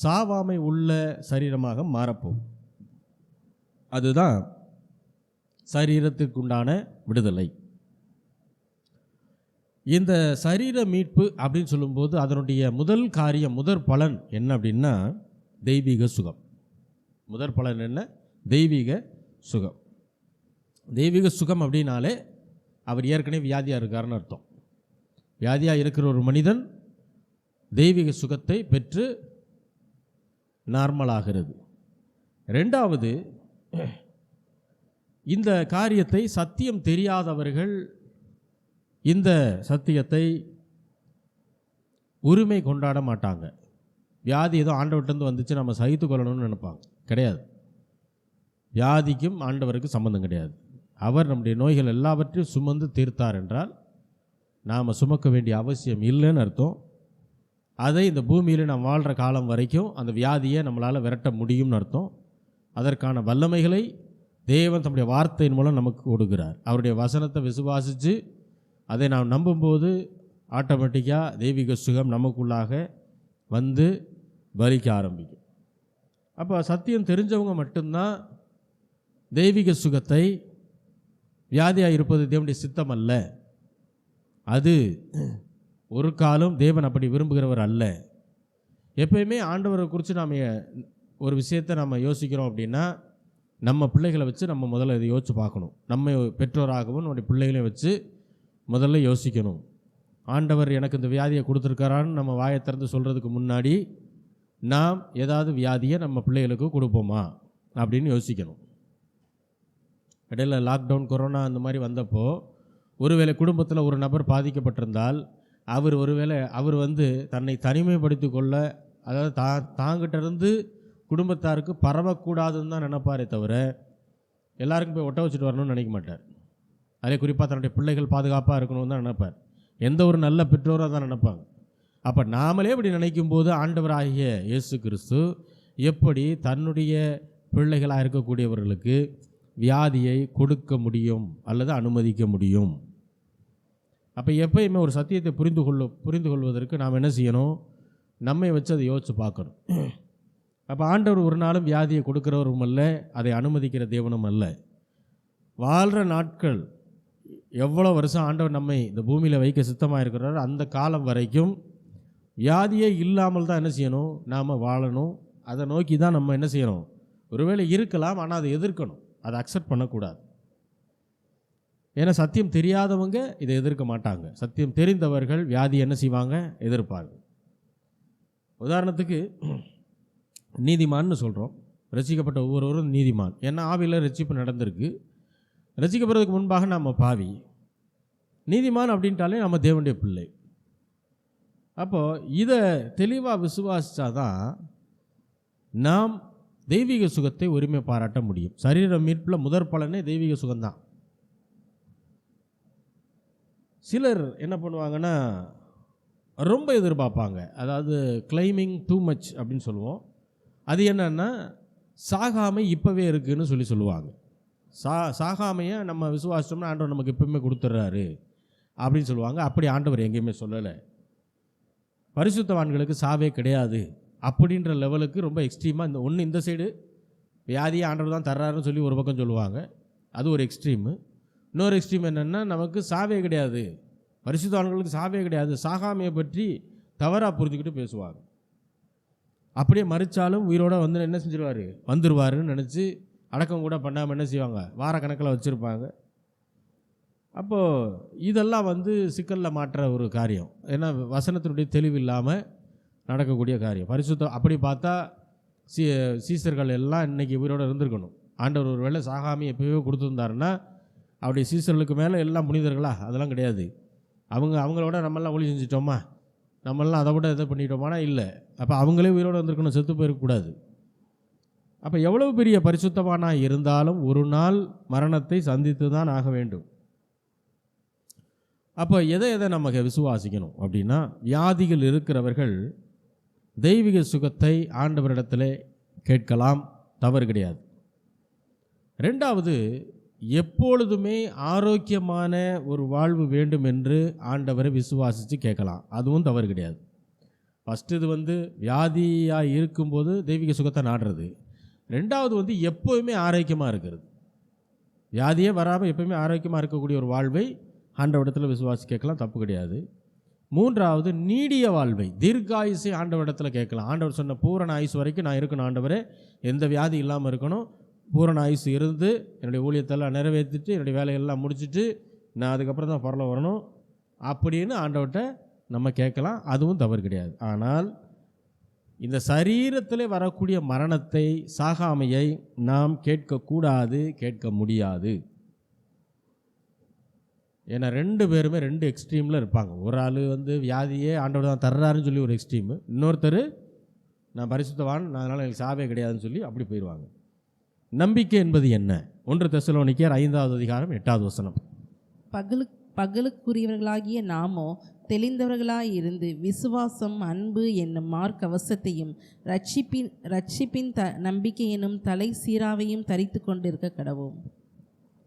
சாவாமை உள்ள சரீரமாக மாறப்போகும். அதுதான் சரீரத்திற்குண்டான விடுதலை. இந்த சரீர மீட்பு அப்படின்னு சொல்லும்போது அதனுடைய முதல் காரியம், முதற் பலன் என்ன அப்படின்னா தெய்வீக சுகம். முதற் பலன் என்ன? தெய்வீக சுகம். தெய்வீக சுகம் அப்படின்னாலே அவர் ஏற்கனவே வியாதியாக இருக்காருன்னு அர்த்தம். வியாதியாக இருக்கிற ஒரு மனிதன் தெய்வீக சுகத்தை பெற்று நார்மலாகிறது. 2வது, இந்த காரியத்தை சத்தியம் தெரியாதவர்கள் இந்த சத்தியத்தை உரிமை கொண்டாட மாட்டாங்க. வியாதி ஏதோ ஆண்டவர்கிட்டருந்து வந்துச்சு நம்ம சகித்து கொள்ளணும்னு நினைப்பாங்க. கிடையாது. வியாதிக்கும் ஆண்டவருக்கு சம்பந்தம் கிடையாது. அவர் நம்முடைய நோய்கள் எல்லாவற்றையும் சுமந்து தீர்த்தார் என்றால் நாம் சுமக்க வேண்டிய அவசியம் இல்லைன்னு அர்த்தம். அதை இந்த பூமியில் நாம் வாழ்கிற காலம் வரைக்கும் அந்த வியாதியை நம்மளால் விரட்ட முடியும்னு அர்த்தம். அதற்கான வல்லமைகளை தேவன் தம்முடைய வார்த்தையின் மூலம் நமக்கு கொடுக்கிறார். அவருடைய வசனத்தை விசுவாசித்து அதை நாம் நம்பும்போது ஆட்டோமேட்டிக்காக தெய்வீக சுகம் நமக்குள்ளாக வந்து பலிக்க ஆரம்பிக்கும். அப்போ சத்தியம் தெரிஞ்சவங்க மட்டும்தான் தெய்வீக சுகத்தை, வியாதியாக இருப்பது தேவனுடைய சித்தம் அல்ல, அது ஒரு காலம் தேவன் அப்படி விரும்புகிறவர் அல்ல. எப்பயுமே ஆண்டவரை குறித்து நாம் ஒரு விஷயத்தை நம்ம யோசிக்கிறோம் அப்படின்னா, நம்ம பிள்ளைகளை வச்சு நம்ம முதல்ல இதை யோசித்து பார்க்கணும். நம்ம பெற்றோராகவும் நம்முடைய பிள்ளைகளையும் வச்சு முதல்ல யோசிக்கணும். ஆண்டவர் எனக்கு இந்த வியாதியை கொடுத்துருக்காரான்னு நம்ம வாயை திறந்து சொல்கிறதுக்கு முன்னாடி நாம் ஏதாவது வியாதியை நம்ம பிள்ளைகளுக்கு கொடுப்போமா அப்படின்னு யோசிக்கணும். இடையில் லாக்டவுன், கொரோனா அந்த மாதிரி வந்தப்போ ஒருவேளை குடும்பத்தில் ஒரு நபர் பாதிக்கப்பட்டிருந்தால் அவர் தன்னை தனிமைப்படுத்தி கொள்ள, அதாவது தாங்கிட்ட இருந்து குடும்பத்தாருக்கு பரவக்கூடாதுன்னு தான் நினைப்பாரே தவிர எல்லாருக்கும் போய் ஒட்ட வச்சுட்டு வரணும்னு நினைக்க மாட்டார். அதே குறிப்பாக தன்னுடைய பிள்ளைகள் பாதுகாப்பாக இருக்கணும்னு தான் நினைப்பார். எந்த ஒரு நல்ல பெற்றோராக தான் நினைப்பாங்க. அப்போ நாமளே இப்படி நினைக்கும் போது ஆண்டவராகிய இயேசு கிறிஸ்து எப்படி தன்னுடைய பிள்ளைகளாக இருக்கக்கூடியவர்களுக்கு வியாதியை கொடுக்க முடியும் அல்லது அனுமதிக்க முடியும்? அப்போ எப்பயுமே ஒரு சத்தியத்தை புரிந்து கொள்வதற்கு நாம் என்ன செய்யணும்? நம்மை வச்சு அதை யோசித்து பார்க்கணும். அப்போ ஆண்டவர் ஒரு நாளும் வியாதியை கொடுக்கிறவரும் அல்ல, அதை அனுமதிக்கிற தேவனும் அல்ல. வாழ்கிற நாட்கள் எவ்வளோ வருஷம் ஆண்டவர் நம்மை இந்த பூமியில் வைக்க சித்தமாக இருக்கிறார், அந்த காலம் வரைக்கும் வியாதியே இல்லாமல் தான் என்ன செய்யணும்? நாம் வாழணும். அதை நோக்கி தான் நம்ம என்ன செய்யணும்? ஒருவேளை இருக்கலாம், ஆனால் அதை எதிர்க்கணும், அதை அக்செப்ட் பண்ணக்கூடாது. ஏன்னா சத்தியம் தெரியாதவங்க இதை எதிர்க்க மாட்டாங்க. சத்தியம் தெரிந்தவர்கள் வியாதி என்ன செய்வாங்க? எதிர்ப்பாங்க. உதாரணத்துக்கு நீதிமான்னு சொல்கிறோம். ரசிக்கப்பட்ட ஒவ்வொருவரும் நீதிமான். ஏன்னா ஆவியில் ரட்சிப்பு நடந்திருக்கு. ரசிக்கப்படுறதுக்கு முன்பாக நம்ம பாவி. நீதிமான் அப்படின்ட்டாலே நம்ம தேவனுடைய பிள்ளை. அப்போது இதை தெளிவாக விசுவாசித்தாதான் நாம் தெய்வீக சுகத்தை உரிமை பாராட்ட முடியும். சரீர மீட்பில் முதற் பலனே தெய்வீக சுகம்தான். சிலர் என்ன பண்ணுவாங்கன்னா ரொம்ப எதிர்பார்ப்பாங்க. அதாவது கிளைமிங் டூ மச் அப்படின்னு சொல்லுவோம். அது என்னன்னா சாகாமை இப்போவே இருக்குதுன்னு சொல்லுவாங்க. சாகாமையை நம்ம விசுவாசித்தோம்னா ஆண்டவர் நமக்கு எப்பவுமே கொடுத்துட்றாரு அப்படின்னு சொல்லுவாங்க. அப்படி ஆண்டவர் எங்கேயுமே சொல்லலை. பரிசுத்தவான்களுக்கு சாவே கிடையாது அப்படின்ற லெவலுக்கு ரொம்ப எக்ஸ்ட்ரீமாக இந்த சைடு வியாதியை ஆண்டவர் தான் தர்றாருன்னு சொல்லி ஒரு பக்கம் சொல்லுவாங்க. அது ஒரு எக்ஸ்ட்ரீமு. இன்னொரு எக்ஸ்ட்ரீம் என்னென்னா நமக்கு சாவே கிடையாது, பரிசுத்தவான்களுக்கு சாவே கிடையாது, சாகாமையை பற்றி தவறாக புரிஞ்சுக்கிட்டு பேசுவாங்க. அப்படியே மறிச்சாலும் உயிரோட என்ன செஞ்சிருவார்? வந்துடுவாருன்னு நினச்சி அடக்கம் கூட பண்ணாமல் என்ன செய்வாங்க? வார கணக்கில் வச்சுருப்பாங்க. அப்போது இதெல்லாம் சிக்கலில் மாற்ற ஒரு காரியம். ஏன்னா வசனத்தினுடைய தெளிவு இல்லாமல் நடக்கக்கூடிய காரியம். அப்படி பார்த்தா சீசர்கள் எல்லாம் இன்றைக்கி உயிரோடு இருந்திருக்கணும். ஆண்டவர் ஒரு வேளை சாகாமி எப்போயோ கொடுத்துருந்தாருன்னா அப்படி சீசர்களுக்கு மேலே எல்லாம் புனிதர்களா? அதெல்லாம் கிடையாது. அவங்களோட நம்மெல்லாம் ஒளி செஞ்சிட்டோமா? நம்மளாம் அதை விட இதை பண்ணிட்டோமானா இல்லை. அப்போ அவங்களே உயிரோடு வந்திருக்கணும், செத்து போயிருக்கக்கூடாது. அப்போ எவ்வளவு பெரிய பரிசுத்தமானாக இருந்தாலும் ஒரு நாள் மரணத்தை சந்தித்து தான் ஆக வேண்டும். அப்போ எதை நம்ம விசுவாசிக்கணும் அப்படின்னா, வியாதிகள் இருக்கிறவர்கள் தெய்வீக சுகத்தை ஆண்டவரிடத்தில் கேட்கலாம், தவறு கிடையாது. ரெண்டாவது, எப்பொழுதுமே ஆரோக்கியமான ஒரு வாழ்வு வேண்டும் என்று ஆண்டவரை விசுவாசித்து கேட்கலாம், அதுவும் தவறு கிடையாது. ஃபஸ்ட்டு இது வியாதியாக இருக்கும்போது தெய்வீக சுகத்தை நாடுறது. ரெண்டாவது எப்போவுமே ஆரோக்கியமாக இருக்கிறது. வியாதியே வராமல் எப்போவுமே ஆரோக்கியமாக இருக்கக்கூடிய ஒரு வாழ்வை ஆண்டவரிடத்தில் விசுவாசி கேட்கலாம், தப்பு கிடையாது. மூன்றாவது, நீடிய வாழ்வை, தீர்க்காயுசை ஆண்டவரிடத்தில் கேட்கலாம். ஆண்டவர் சொன்ன பூரண ஆயுசு வரைக்கும் நான் இருக்கணும் ஆண்டவரே, எந்த வியாதி இல்லாமல் இருக்கணும், பூரண ஆயுசு இருந்து என்னுடைய ஊழியத்தெல்லாம் நிறைவேற்றிட்டு என்னுடைய வேலையெல்லாம் முடிச்சுட்டு நான் அதுக்கப்புறம் தான் பரலோகம் வரணும் அப்படின்னு ஆண்டவர்கிட்ட நம்ம கேட்கலாம், அதுவும் தவறு கிடையாது. ஆனால் இந்த சரீரத்தில் வரக்கூடிய மரணத்தை, சாகாமையை நாம் கேட்கக்கூடாது, கேட்க முடியாது. ஏன்னா ரெண்டு பேருமே ரெண்டு எக்ஸ்ட்ரீமில் இருப்பாங்க. ஒரு ஆள் வியாதியே ஆண்டவர் தான் தர்றாருன்னு சொல்லி ஒரு எக்ஸ்ட்ரீமு, இன்னொருத்தர் நான் பரிசுத்தவான், அதனால் எனக்கு சாவே கிடையாதுன்னு சொல்லி அப்படி போயிடுவாங்க. நம்பிக்கை என்பது என்ன? 1 தெசலோனிக்கேயர் 5வது அதிகாரம் 8வது வசனம். பகலுக்குரியவர்களாகிய நாமோ தெளிந்தவர்களாயிருந்து விசுவாசம், அன்பு என்னும் மார்க்கவசத்தையும் ரட்சிப்பின் நம்பிக்கை என்னும் தலை சீராவையும் தரித்து கொண்டிருக்க கடவோம்.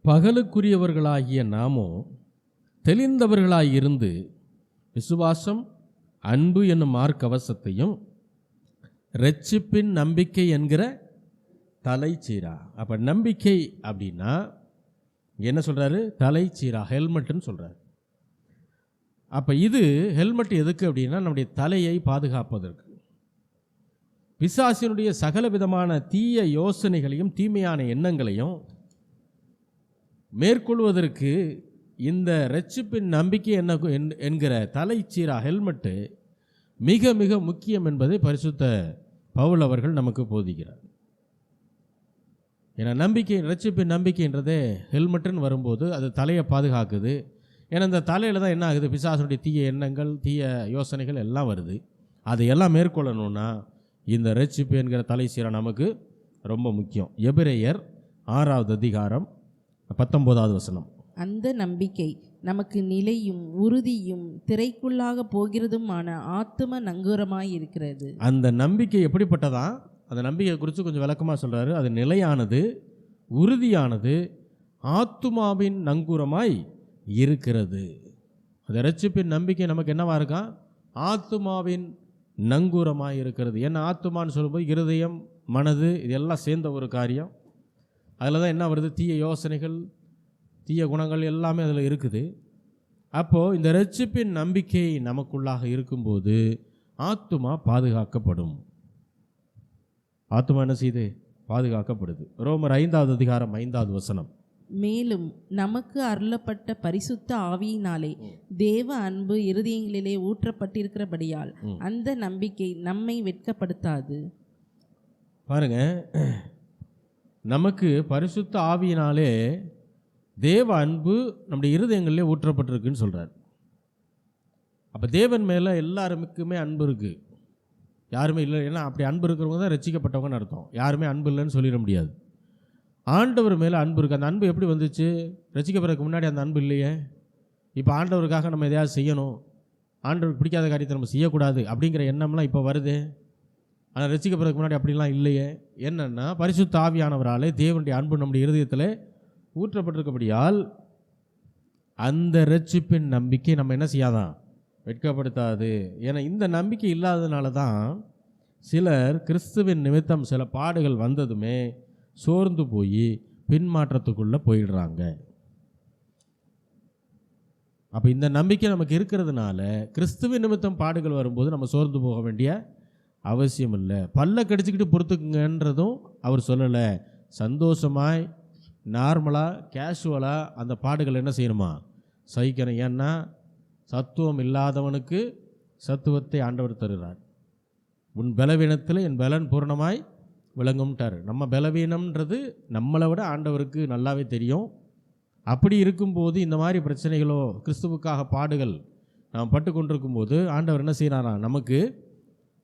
பகலுக்குரியவர்களாகிய நாமோ தெளிந்தவர்களாயிருந்து விசுவாசம், அன்பு என்னும் மார்க்கவசத்தையும், இரட்சிப்பின் நம்பிக்கை என்கிற தலைச்சீரா. அப்போ நம்பிக்கை அப்படின்னா என்ன சொல்கிறாரு? தலைச்சீரா, ஹெல்மெட்டுன்னு சொல்கிறார். அப்போ இது ஹெல்மெட் எதுக்கு அப்படின்னா நம்முடைய தலையை பாதுகாப்பதற்கு, பிசாசினுடைய சகல விதமான தீய யோசனைகளையும் தீமையான எண்ணங்களையும் மேற்கொள்வதற்கு இந்த இரட்சிப்பின் நம்பிக்கை என்கிற தலைச்சீரா, ஹெல்மெட்டு மிக மிக முக்கியம் என்பதை பரிசுத்த பவுல் அவர்கள் நமக்கு போதிக்கிறார். ஏன்னா நம்பிக்கை, இரட்சிப்பின் நம்பிக்கைன்றதே ஹெல்மெட்டுன்னு வரும்போது அது தலையை பாதுகாக்குது. ஏன்னா இந்த தலையில் தான் என்ன ஆகுது? பிசாசுடைய தீய எண்ணங்கள், தீய யோசனைகள் எல்லாம் வருது. அதையெல்லாம் மேற்கொள்ளணும்னா இந்த இரட்சிப்பு என்கிற தலைச்சீரா நமக்கு ரொம்ப முக்கியம். எபிரேயர் 6வது அதிகாரம் 19வது வசனம். அந்த நம்பிக்கை நமக்கு நிலையும் உறுதியும் திரைக்குள்ளாக போகிறதுமான ஆத்தும நங்கூரமாய் இருக்கிறது. அந்த நம்பிக்கை எப்படிப்பட்டதா? அந்த நம்பிக்கை குறித்து கொஞ்சம் விளக்கமாக சொல்கிறாரு. அது நிலையானது, உறுதியானது, ஆத்துமாவின் நங்கூரமாய் இருக்கிறது. அந்த இரட்சிப்பின் நம்பிக்கை நமக்கு என்னவா இருக்கா? ஆத்துமாவின் நங்கூரமாய் இருக்கிறது. ஏன்னா ஆத்துமான்னு சொல்லும்போது இருதயம், மனது இதெல்லாம் சேர்ந்த ஒரு காரியம். அதில் தான் என்ன வருது? தீய யோசனைகள், தீய குணங்கள் எல்லாமே அதில் இருக்குது. அப்போது இந்த இரட்சிப்பின் நம்பிக்கை நமக்குள்ளாக இருக்கும்போது ஆத்துமா பாதுகாக்கப்படும். ஆத்துமா என்ன செய்து? பாதுகாக்கப்படுது. ரோமர் 5வது அதிகாரம் 5வது வசனம். மேலும் நமக்கு அருளப்பட்ட பரிசுத்த ஆவியினாலே தேவ அன்பு இருதயங்களிலே ஊற்றப்பட்டிருக்கிறபடியால் அந்த நம்பிக்கை நம்மை வெட்கப்படுத்தாது. பாருங்க, நமக்கு பரிசுத்த ஆவியினாலே தேவ அன்பு நம்முடைய இருதயங்களிலே ஊற்றப்பட்டிருக்குன்னு சொல்கிறார். அப்போ தேவன் மேலே எல்லாருக்குமே அன்பு இருக்குது, யாருமே இல்லை. ஏன்னா அப்படி அன்பு இருக்கிறவங்க தான் ரட்சிக்கப்பட்டவங்கன்னு அர்த்தம். யாருமே அன்பு இல்லைன்னு சொல்லிட முடியாது. ஆண்டவர் மேலே அன்பு இருக்குது. அந்த அன்பு எப்படி வந்துச்சு? ரட்சிக்கப்படுறதுக்கு முன்னாடி அந்த அன்பு இல்லையே. இப்போ ஆண்டவருக்காக நம்ம எதையாவது செய்யணும், ஆண்டவருக்கு பிடிக்காத காரியத்தை நம்ம செய்யக்கூடாது அப்படிங்கிற எண்ணம்லாம் இப்போ வருது. ஆனால் ரட்சிக்கப்படுறதுக்கு முன்னாடி அப்படிலாம் இல்லையே. என்னென்னா பரிசுத்த ஆவியானவராலே தேவனுடைய அன்பு நம்முடைய இருதயத்தில் ஊற்றப்பட்டிருக்கபடியால் அந்த இரட்சிப்பின் நம்பிக்கை நம்ம என்ன செய்யாதான்? வெட்கப்படுத்தாது. ஏன்னா இந்த நம்பிக்கை இல்லாததுனால தான் சிலர் கிறிஸ்துவின் நிமித்தம் சில பாடுகள் வந்ததுமே சோர்ந்து போய் பின்மாற்றத்துக்குள்ளே போயிடுறாங்க. அப்போ இந்த நம்பிக்கை நமக்கு இருக்கிறதுனால கிறிஸ்துவின் நிமித்தம் பாடுகள் வரும்போது நம்ம சோர்ந்து போக வேண்டிய அவசியம் இல்லை. பல்ல கடிச்சிக்கிட்டு பொறுத்துக்குங்கன்றதும் அவர் சொல்லலை. சந்தோஷமாய் நார்மலாக கேஷுவலாக அந்த பாடுகள் என்ன செய்யணுமா? சகிக்கணும். ஏன்னா சத்துவம் இல்லாதவனுக்கு சத்துவத்தை ஆண்டவர் தருகிறார். உன் பலவீனத்தில் என் பலன் பூர்ணமாய் விளங்கும்ட்டார். நம்ம பலவீனம்ன்றது நம்மளை விட ஆண்டவருக்கு நல்லாவே தெரியும். அப்படி இருக்கும்போது இந்த மாதிரி பிரச்சனைகளோ கிறிஸ்துவுக்காக பாடுகள் நாம் பட்டு கொண்டிருக்கும்போது ஆண்டவர் என்ன செய்கிறாராம்? நமக்கு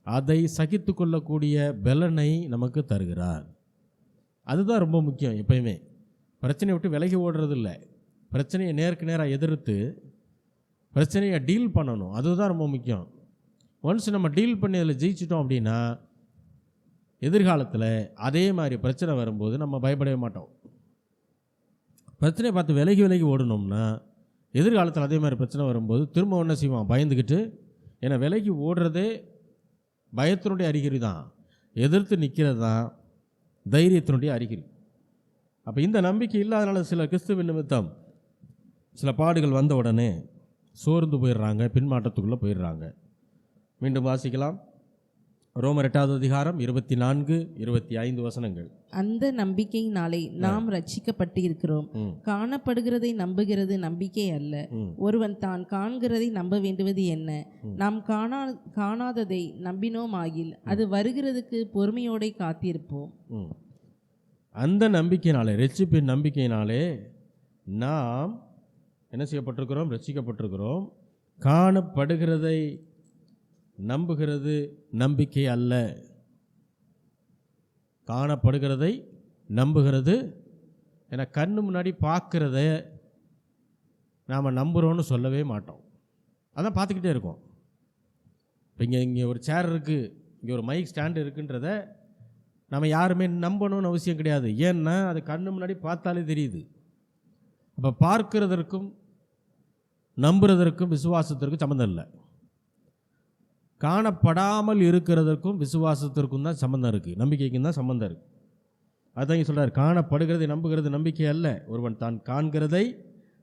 அதை சகித்து கொள்ளக்கூடிய பலனை நமக்கு தருகிறார். அதுதான் ரொம்ப முக்கியம். எப்பயுமே பிரச்சனையை விட்டு விலகி ஓடுறது இல்லை, பிரச்சனையை நேருக்கு நேராக எதிர்த்து பிரச்சனையை டீல் பண்ணணும். அதுதான் ரொம்ப முக்கியம். ஒன்ஸ் நம்ம டீல் பண்ணி அதில் ஜெயிச்சிட்டோம் அப்படின்னா எதிர்காலத்தில் அதே மாதிரி பிரச்சனை வரும்போது நம்ம பயப்படவே மாட்டோம். பிரச்சனையை பார்த்து விலகி விலகி ஓடணும்னா எதிர்காலத்தில் அதே மாதிரி பிரச்சனை வரும்போது திரும்ப என்ன செய்வான்? பயந்துக்கிட்டு. ஏன்னா விலகி ஓடுறதே பயத்தினுடைய அறிகுறி தான், எதிர்த்து நிற்கிறது தான் தைரியத்தினுடைய அறிகுறி. அப்போ இந்த நம்பிக்கை இல்லாதனால சில கிறிஸ்துவின் நிமித்தம் சில பாடுகள் வந்த உடனே சோர்ந்து போயிடுறாங்க, பின்மாற்றத்துக்குள்ளே போயிடுறாங்க. மீண்டும் வாசிக்கலாம். ரோமர் 8வது அதிகாரம் 24, 25 வசனங்கள். அந்த நம்பிக்கையினாலே நாம் ரட்சிக்கப்பட்டு இருக்கிறோம். காணப்படுகிறதை நம்புகிறது நம்பிக்கை அல்ல. ஒருவன் தான் காண்கிறதை நம்ப வேண்டுவது என்ன? நாம் காணாததை நம்பினோம் ஆகில் அது வருகிறதுக்கு பொறுமையோட காத்திருப்போம். அந்த நம்பிக்கையினாலே, ரட்சிப்பின் நம்பிக்கையினாலே நாம் என்ன செய்யப்பட்டிருக்கிறோம்? ரட்சிக்கப்பட்டிருக்கிறோம். காணப்படுகிறதை நம்புகிறது நம்பிக்கை அல்ல. காணப்படுகிறதை நம்புகிறது. ஏன்னா கண்ணு முன்னாடி பார்க்குறத நாம் நம்புகிறோன்னு சொல்லவே மாட்டோம். அதான் பார்த்துக்கிட்டே இருக்கோம். இப்போ இங்கே ஒரு சேர் இருக்குது, இங்கே ஒரு மைக் ஸ்டாண்டு இருக்குன்றத நம்ம யாருமே நம்பணும்னு அவசியம் கிடையாது. ஏன்னா அது கண்ணு முன்னாடி பார்த்தாலே தெரியுது. அப்போ பார்க்கிறதற்கும் நம்புறதற்கும் விசுவாசத்திற்கும் சம்மந்தம் இல்லை. காணப்படாமல் இருக்கிறதற்கும் விசுவாசத்திற்கும் தான் சம்பந்தம் இருக்குது, நம்பிக்கைக்கும் தான் சம்பந்தம் இருக்குது. அதான் இங்கே சொல்கிறார், காணப்படுகிறதை நம்புகிறது நம்பிக்கை அல்ல, ஒருவன் தான் காண்கிறதை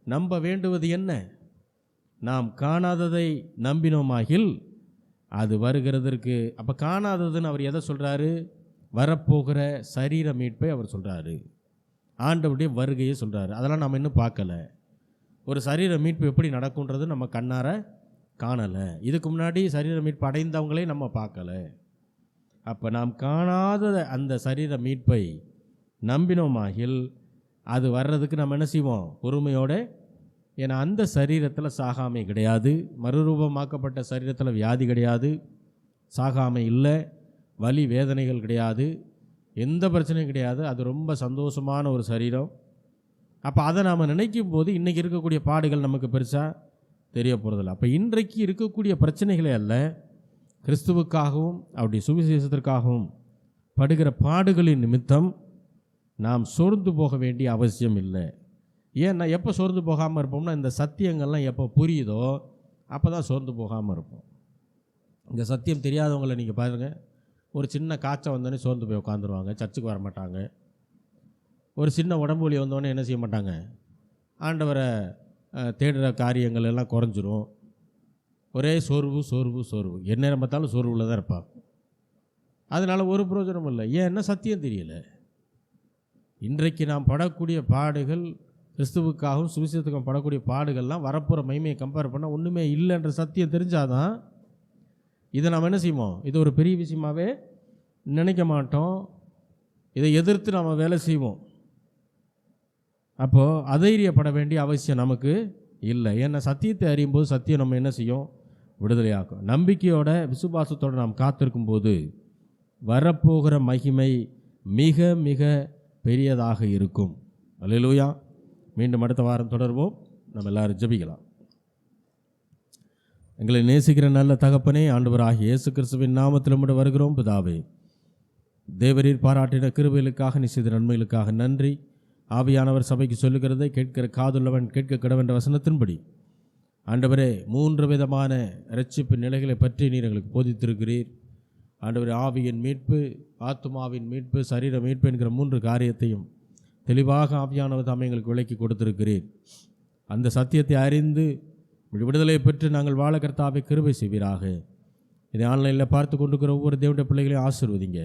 நம்ப வேண்டுவது என்ன? நாம் காணாததை நம்பினோமாகில் அது வருகிறதற்கு. அப்போ காணாததுன்னு அவர் எதை சொல்கிறாரு? வரப்போகிற சரீர மீட்பை அவர் சொல்கிறாரு, ஆண்டவருடைய வருகையை சொல்கிறாரு. அதெல்லாம் நம்ம இன்னும் பார்க்கல. ஒரு சரீர மீட்பு எப்படி நடக்குன்றது நம்ம கண்ணார காணலை. இதுக்கு முன்னாடி சரீர மீட்பு அடைந்தவங்களே நம்ம பார்க்கலை. அப்போ நாம் காணாத அந்த சரீர மீட்பை நம்பினோமாகில் அது வர்றதுக்கு நம்ம என்ன செய்வோம்? பொறுமையோடு. ஏன்னா அந்த சரீரத்தில் சாகாமை கிடையாது, மறுரூபமாக்கப்பட்ட சரீரத்தில் வியாதி கிடையாது, சாகாமை இல்லை, வலி வேதனைகள் கிடையாது, எந்த பிரச்சனையும் கிடையாது. அது ரொம்ப சந்தோஷமான ஒரு சரீரம். அப்போ அதை நாம் நினைக்கும் போது இன்றைக்கி இருக்கக்கூடிய பாடுகள் நமக்கு பெருசாக தெரிய போகிறதில்ல. அப்போ இன்றைக்கு இருக்கக்கூடிய பிரச்சனைகளே அல்ல, கிறிஸ்துவுக்காகவும் அவருடைய சுவிசேஷத்திற்காகவும் படுகிற பாடுகளின் நிமித்தம் நாம் சோர்ந்து போக வேண்டிய அவசியம் இல்லை. ஏன்னா எப்போ சோர்ந்து போகாமல் இருப்போம்னா, இந்த சத்தியங்கள்லாம் எப்போ புரியுதோ அப்போ தான் சோர்ந்து போகாமல் இருப்போம். இந்த சத்தியம் தெரியாதவங்களை நீங்கள் பாருங்கள், ஒரு சின்ன காய்ச்சல் வந்தோடனே சோர்ந்து போய் உட்காந்துருவாங்க, சர்ச்சுக்கு வர மாட்டாங்க. ஒரு சின்ன உடம்பு வலி வந்தோடனே என்ன செய்ய மாட்டாங்க? ஆண்டவரை தேடுற காரியங்கள் எல்லாம் குறைஞ்சிரும். ஒரே சோர்வு சோர்வு சோர்வு, எந்நேரம் பார்த்தாலும் சோர்வில் தான் இருப்பாங்க. அதனால் ஒரு பிரயோஜனம் இல்லை. ஏன்னா சத்தியம் தெரியல. இன்றைக்கு நாம் படக்கூடிய பாடுகள், கிறிஸ்துவுக்காகவும் சுவிசேஷத்துக்கும் படக்கூடிய பாடுகள்லாம் வரப்போகிற மகிமையை கம்பேர் பண்ணால் ஒன்றுமே இல்லைன்ற சத்தியம் தெரிஞ்சாதான் இதை நாம் என்ன செய்வோம்? இது ஒரு பெரிய விஷயமாகவே நினைக்க மாட்டோம். இதை எதிர்த்து நாம் வேலை செய்வோம். அப்போது அதைரியப்பட வேண்டிய அவசியம் நமக்கு இல்லை. ஏன்னா சத்தியத்தை அறியும் போது சத்தியம் நம்ம என்ன செய்யும்? விடுதலையாக்கும். நம்பிக்கையோட விசுவாசத்தோடு நாம் காத்திருக்கும் போது வரப்போகிற மகிமை மிக மிக பெரியதாக இருக்கும். அல்லேலூயா. மீண்டும் அடுத்த வாரம் தொடர்வோம். நம்ம எல்லாரும் ஜெபிக்கலாம். எங்களை நேசிக்கிற நல்ல தகப்பனே, ஆண்டவராகிய இயேசு கிறிஸ்துவின் நாமத்தில் உம்மிடம் வருகிறோம். பிதாவே, தேவரீர் பாராட்டின கிருபைகளுக்காக, நிச்சய நன்மைகளுக்காக நன்றி. ஆவியானவர் சபைக்கு சொல்லுகிறதை கேட்கிற காதுள்ளவன் கேட்க கடவென்ற வசனத்தின்படி ஆண்டவரே 3 விதமான இரட்சிப்பு நிலைகளை பற்றி நீர் எங்களுக்கு போதித்திருக்கிறீர். ஆண்டவரே, ஆவியின் மீட்பு, ஆத்துமாவின் மீட்பு, சரீர மீட்பு என்கிற 3 காரியத்தையும் தெளிவாக ஆவியானவர் தாமே எங்களுக்கு விளக்கி கொடுத்திருக்கிறீர். அந்த சத்தியத்தை அறிந்து விடுதலை பெற்று நாங்கள் வாழ கர்த்தாவே கிருபை செய்வீராக. இதை ஆன்லைனில் பார்த்து கொண்டிருக்கிற ஒவ்வொரு தேவனுடைய பிள்ளைகளையும் ஆசீர்வதிங்க.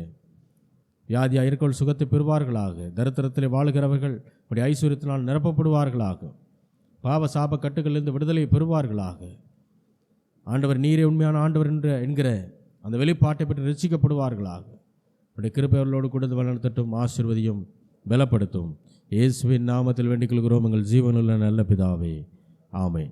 வியாதியாக இருக்கவர்கள் சுகத்தை பெறுவார்களாக. தரித்திரத்தில் வாழுகிறவர்கள் அப்படி ஐஸ்வர்யத்தினால் நிரப்பப்படுவார்களாக. பாவ சாப கட்டுகளிலிருந்து விடுதலையை பெறுவார்களாக. ஆண்டவர் நீரே உண்மையான ஆண்டவர் என்கிற அந்த வெளிப்பாட்டை பற்றி ரட்சிக்கப்படுவார்களாக. அப்படி கிருபை அவர்களோடு கூட வளர்த்தட்டும், ஆசீர்வதியும், பலப்படுத்தும். இயேசுவின் நாமத்தில் வேண்டிக் கொள்கிறோம் எங்கள் ஜீவனுள்ள நல்ல பிதாவே. ஆமென்.